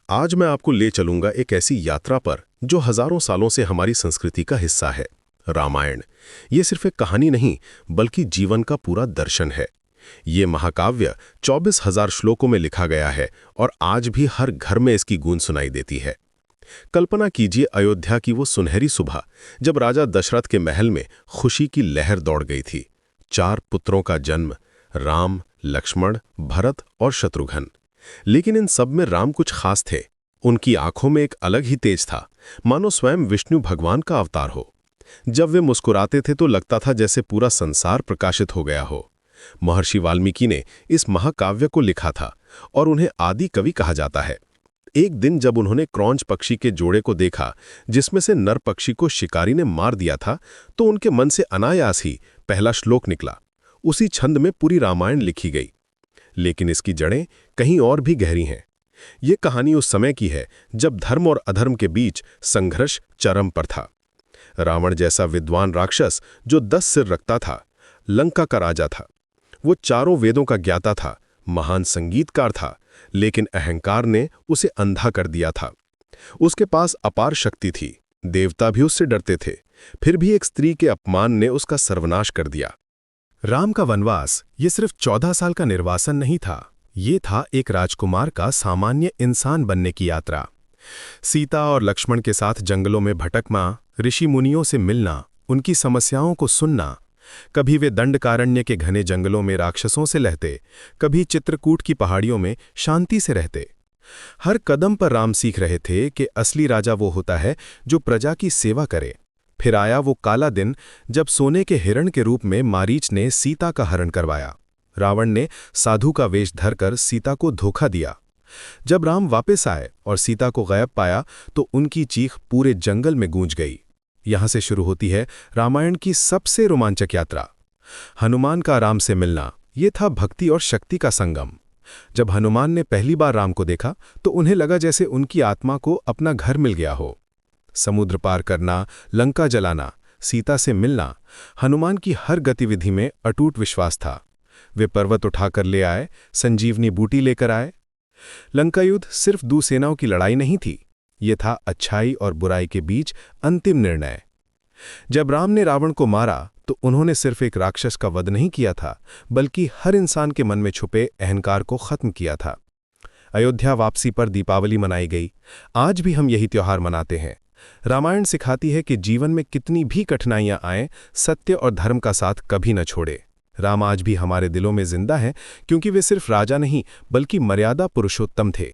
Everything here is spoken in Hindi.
आज मैं आपको ले चलूंगा एक ऐसी यात्रा पर जो हजारों सालों से हमारी संस्कृति का हिस्सा है। रामायण ये सिर्फ एक कहानी नहीं बल्कि जीवन का पूरा दर्शन है। ये महाकाव्य 24,000 श्लोकों में लिखा गया है और आज भी हर घर में इसकी गूंज सुनाई देती है। कल्पना कीजिए अयोध्या की वो सुनहरी सुबह जब राजा दशरथ के महल में खुशी की लहर दौड़ गई थी। 4 पुत्रों का जन्म, राम, लक्ष्मण, भरत और शत्रुघ्न। लेकिन इन सब में राम कुछ खास थे। उनकी आंखों में एक अलग ही तेज था, मानो स्वयं विष्णु भगवान का अवतार हो। जब वे मुस्कुराते थे तो लगता था जैसे पूरा संसार प्रकाशित हो गया हो। महर्षि वाल्मीकि ने इस महाकाव्य को लिखा था और उन्हें आदि कवि कहा जाता है। एक दिन जब उन्होंने क्रौंच पक्षी के जोड़े को देखा जिसमें से नर पक्षी को शिकारी ने मार दिया था, तो उनके मन से अनायास ही पहला श्लोक निकला। उसी छंद में पूरी रामायण लिखी गई। लेकिन इसकी जड़ें कहीं और भी गहरी हैं। ये कहानी उस समय की है जब धर्म और अधर्म के बीच संघर्ष चरम पर था। रावण जैसा विद्वान राक्षस जो 10 सिर रखता था, लंका का राजा था। वो चारों वेदों का ज्ञाता था, महान संगीतकार था, लेकिन अहंकार ने उसे अंधा कर दिया था। उसके पास अपार शक्ति थी, देवता भी उससे डरते थे। फिर भी एक स्त्री के अपमान ने उसका सर्वनाश कर दिया। राम का वनवास ये सिर्फ 14 साल का निर्वासन नहीं था, ये था एक राजकुमार का सामान्य इंसान बनने की यात्रा। सीता और लक्ष्मण के साथ जंगलों में भटकना, ऋषि मुनियों से मिलना, उनकी समस्याओं को सुनना। कभी वे दंडकारण्य के घने जंगलों में राक्षसों से लहते, कभी चित्रकूट की पहाड़ियों में शांति से रहते। हर कदम पर राम सीख रहे थे कि असली राजा वो होता है जो प्रजा की सेवा करे। फिर आया वो काला दिन जब सोने के हिरण के रूप में मारीच ने सीता का हरण करवाया। रावण ने साधु का वेश धरकर सीता को धोखा दिया। जब राम वापस आए और सीता को गायब पाया तो उनकी चीख पूरे जंगल में गूंज गई। यहां से शुरू होती है रामायण की सबसे रोमांचक यात्रा। हनुमान का राम से मिलना, ये था भक्ति और शक्ति का संगम। जब हनुमान ने पहली बार राम को देखा तो उन्हें लगा जैसे उनकी आत्मा को अपना घर मिल गया हो। समुद्र पार करना, लंका जलाना, सीता से मिलना, हनुमान की हर गतिविधि में अटूट विश्वास था। वे पर्वत उठाकर ले आए, संजीवनी बूटी लेकर आए। लंका युद्ध सिर्फ 2 सेनाओं की लड़ाई नहीं थी, ये था अच्छाई और बुराई के बीच अंतिम निर्णय। जब राम ने रावण को मारा तो उन्होंने सिर्फ एक राक्षस का वध नहीं किया था, बल्कि हर इंसान के मन में छुपे अहंकार को खत्म किया था। अयोध्या वापसी पर दीपावली मनाई गई। आज भी हम यही त्योहार मनाते हैं। रामायण सिखाती है कि जीवन में कितनी भी कठिनाइयां आएं, सत्य और धर्म का साथ कभी न छोड़े। राम आज भी हमारे दिलों में जिंदा हैं क्योंकि वे सिर्फ राजा नहीं बल्कि मर्यादा पुरुषोत्तम थे।